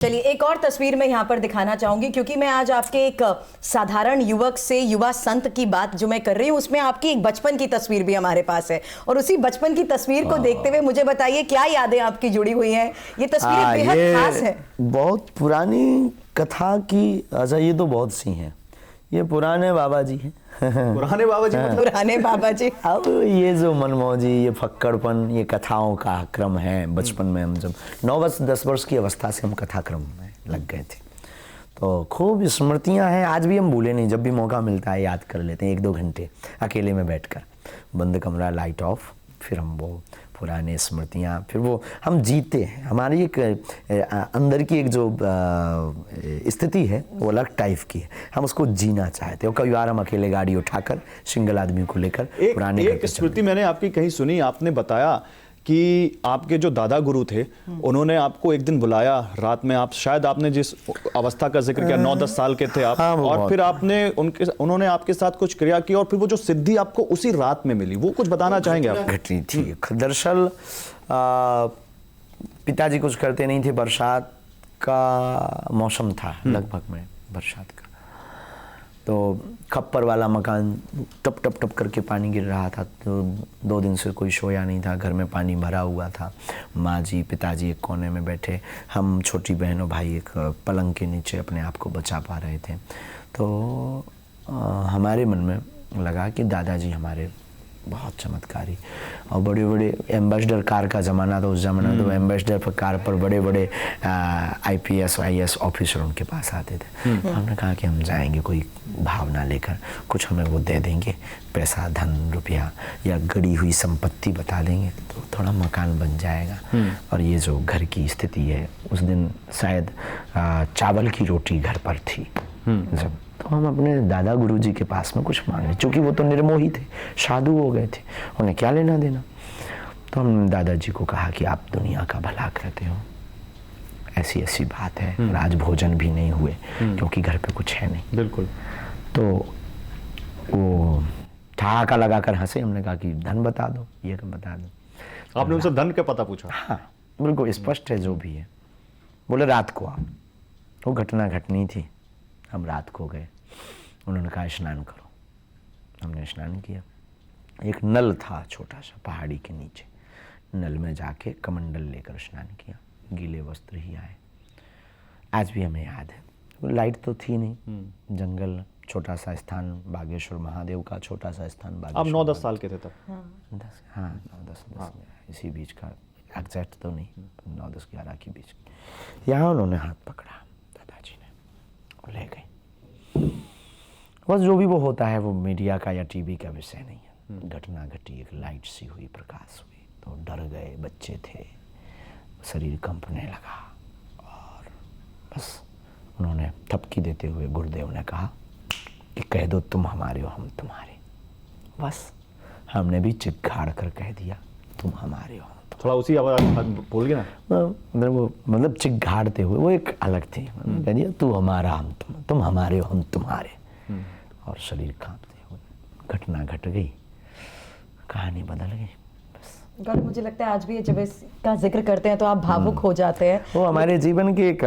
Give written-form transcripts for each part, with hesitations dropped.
चलिए एक और तस्वीर मैं यहाँ पर दिखाना चाहूंगी, क्योंकि मैं आज आपके एक साधारण युवक से युवा संत की बात जो मैं कर रही हूँ, उसमें आपकी एक बचपन की तस्वीर भी हमारे पास है। और उसी बचपन की तस्वीर को देखते हुए मुझे बताइए क्या यादें आपकी जुड़ी हुई हैं। ये तस्वीरें बेहद खास है। बहुत पुरानी कथा की अच्छा, ये तो बहुत सी हैं। ये पुराने बाबा जी हैं। पुराने बाबा जी मतलब? पुराने बाबा जी। अब ये जो मनमौजी, ये फक्कड़पन, ये कथाओं का क्रम है। बचपन में हम जब 9-10 वर्ष की अवस्था से हम कथा क्रम में लग गए थे, तो खूब स्मृतियां हैं। आज भी हम भूले नहीं, जब भी मौका मिलता है याद कर लेते हैं 1-2 घंटे अकेले में बैठकर, बंद कमरा, लाइट ऑफ, फिर हम वो पुराने स्मृतियाँ, फिर वो हम जीते हैं। हमारी एक अंदर की एक जो स्थिति है वो अलग टाइप की है, हम उसको जीना चाहते हैं। कई बार हम अकेले गाड़ी उठाकर सिंगल आदमी को लेकर पुराने एक स्मृति मैंने आपकी कहीं सुनी, आपने बताया कि आपके जो दादा गुरु थे उन्होंने आपको एक दिन बुलाया रात में, आप शायद आपने जिस अवस्था का जिक्र किया 9-10 साल के थे आप, और फिर आपने उन्होंने आपके साथ कुछ क्रिया की और फिर वो जो सिद्धि आपको उसी रात में मिली, वो कुछ बताना चाहेंगे आप? घटनी थी। दरअसल पिताजी कुछ करते नहीं थे, बरसात का मौसम था लगभग में, बरसात का, तो खप्पर वाला मकान, टप टप टप करके पानी गिर रहा था। तो 2 दिन से कोई सोया नहीं था, घर में पानी भरा हुआ था। माँ जी, पिताजी एक कोने में बैठे, हम छोटी बहन और भाई एक पलंग के नीचे अपने आप को बचा पा रहे थे। तो हमारे मन में लगा कि दादाजी हमारे बहुत चमत्कारी, और बड़े बड़े एम्बेसडर कार का ज़माना था उस ज़माना, तो एम्बेसडर कार पर बड़े बड़े IPS IAS ऑफिसर उनके पास आते थे। तो हमने कहा कि हम जाएंगे कोई भावना लेकर, कुछ हमें वो दे देंगे, पैसा, धन, रुपया या गड़ी हुई संपत्ति बता देंगे तो थोड़ा मकान बन जाएगा। और ये जो घर की स्थिति है, उस दिन शायद चावल की रोटी घर पर थी जब, तो हम अपने दादा गुरुजी के पास में कुछ मांगे, क्योंकि वो तो निर्मोही थे, साधु हो गए थे, उन्हें क्या लेना देना। तो हम दादाजी को कहा कि आप दुनिया का भला करते हो, ऐसी ऐसी बात है, और आज भोजन भी नहीं हुए क्योंकि घर पे कुछ है नहीं। बिल्कुल। तो वो ठहाका लगाकर हंसे। हमने कहा कि धन बता दो, ये बता दो। आपने उनसे धन का पता पूछा? हाँ, बिल्कुल स्पष्ट है जो भी है। बोले रात को आओ। वो घटना घटनी थी, हम रात को गए। उन्होंने कहा स्नान करो, हमने स्नान किया। एक नल था छोटा सा पहाड़ी के नीचे, नल में जाके कमंडल लेकर स्नान किया, गीले वस्त्र ही आए। आज भी हमें याद है, लाइट तो थी नहीं, जंगल, छोटा सा स्थान, बागेश्वर महादेव का छोटा सा स्थान। आप 9-10 साल के थे तब? 9-10 इसी बीच का, एग्जैक्ट तो नहीं, 9-10-11 के बीच। यहाँ उन्होंने हाथ पकड़ा दादाजी ने, ले गए। बस जो भी वो होता है वो मीडिया का या टीवी का विषय नहीं है। घटना घटी, एक लाइट सी हुई, प्रकाश हुई, तो डर गए, बच्चे थे, शरीर कंपने लगा, और बस उन्होंने थपकी देते हुए गुरुदेव ने कहा कि कह दो तुम हमारे हो, हम तुम्हारे। बस हमने भी चिक्गाड़ कर कह दिया तुम हमारे हो। थोड़ा उसी आवाज बोल गया ना, वो मतलब चिक्गाड़ते हुए, वो एक अलग थी। कह दिया तू हमारा, हम तुम हमारे हो, हम तुम्हारे। और शरीर कांपते हुए घटना घट गई, कहानी बदल गई। बस गौरव, मुझे लगता है आज भी जब इसका जिक्र करते हैं तो आप भावुक हो जाते हैं। वो हमारे जीवन की एक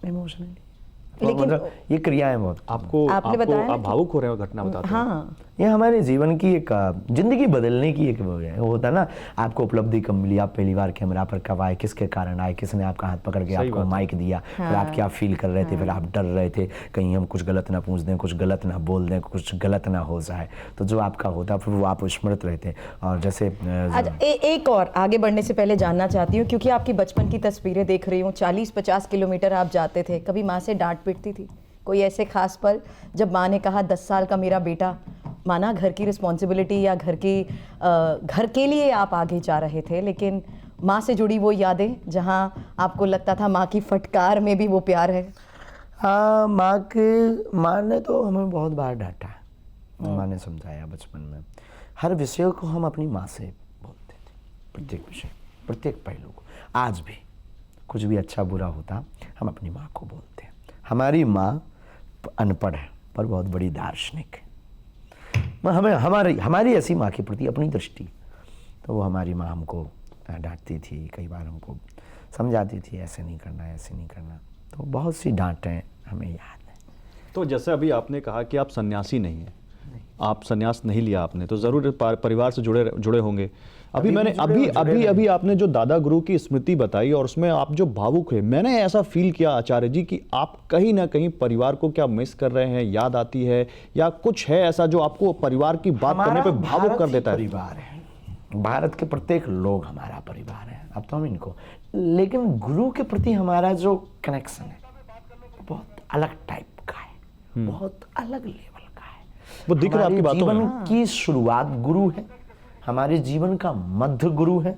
इमोशनल, लेकिन मतलब ये क्रियाएं बहुत आपने बताया आप भावुक हो रहे हो घटना बताते हैं। हाँ, ये हमारे जीवन की एक जिंदगी बदलने की एक वो है। वो होता है ना, आपको उपलब्धि कब मिली, आप पहली बार कैमरा पर कब आए, किसके कारण आए, किसने आपका हाथ पकड़ के आपको माइक दिया, फिर आप क्या फील कर रहे थे, फिर आप डर रहे थे कहीं हम कुछ गलत ना पूछ दें, कुछ गलत ना बोल दें, कुछ गलत ना हो जाए। तो जो आपका होता फिर वो आप स्मृत रहते। और जैसे एक और आगे बढ़ने से पहले जानना चाहती हूँ, क्योंकि आपकी बचपन की तस्वीरें देख रही हूँ, 40-50 किलोमीटर आप जाते थे, कभी माँ से डांट पिटती थी? कोई ऐसे खास पल जब माँ ने कहा 10 साल का मेरा बेटा, माना घर की रिस्पॉन्सिबिलिटी या घर के लिए आप आगे जा रहे थे, लेकिन माँ से जुड़ी वो यादें जहाँ आपको लगता था माँ की फटकार में भी वो प्यार है? हाँ, माँ ने तो हमें बहुत बार डांटा, माँ ने समझाया बचपन में। हर विषय को हम अपनी माँ से बोलते थे, प्रत्येक विषय, प्रत्येक पहलू को। आज भी कुछ भी अच्छा बुरा होता हम अपनी माँ को बोलते हैं। हमारी माँ अनपढ़ है पर बहुत बड़ी दार्शनिक है। हमें हमारी ऐसी माँ के प्रति अपनी दृष्टि, तो वो हमारी माँ हमको डांटती थी, कई बार हमको समझाती थी ऐसे नहीं करना, ऐसे नहीं करना। तो बहुत सी डांटें हमें याद है। तो जैसे अभी आपने कहा कि आप सन्यासी नहीं हैं, आप सन्यास नहीं लिया आपने, तो जरूर परिवार से जुड़े होंगे। अभी मैंने अभी आपने जो दादा गुरु की स्मृति बताई और उसमें आप जो भावुक है, मैंने ऐसा फील किया आचार्य जी कि आप कहीं ना कहीं परिवार को क्या मिस कर रहे हैं, याद आती है, या कुछ है ऐसा जो आपको परिवार की बात करने पे भावुक कर देता है? परिवार है, भारत के प्रत्येक लोग हमारा परिवार है। अब तो हम इनको, लेकिन गुरु के प्रति हमारा जो कनेक्शन है बहुत अलग टाइप का है, बहुत अलग लेवल का है। वो दिख रहा है आपकी बातों में। जीवन की शुरुआत गुरु है, हमारे जीवन का मध्य गुरु है,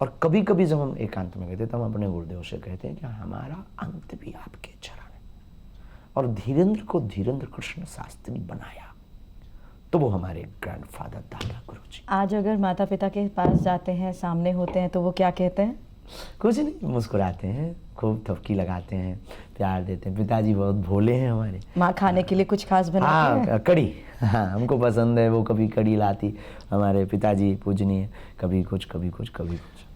और कभी कभी जब हम एकांत में कहते हैं तो हम अपने गुरुदेव से कहते हैं कि हमारा अंत भी आपके चरण है। और धीरेन्द्र को धीरेन्द्र कृष्ण शास्त्री बनाया तो वो हमारे ग्रैंडफादर दादा गुरु जी। आज अगर माता पिता के पास जाते हैं, सामने होते हैं, तो वो क्या कहते हैं? कुछ नहीं, मुस्कुराते हैं, खूब थपकी लगाते हैं, प्यार देते हैं। पिताजी बहुत भोले हैं हमारे। माँ खाने के लिए कुछ खास बनाती है? हाँ, कड़ी, हाँ हमको पसंद है, वो कभी कड़ी लाती, हमारे पिताजी पूजनीय, कभी कुछ कभी कुछ कभी कुछ।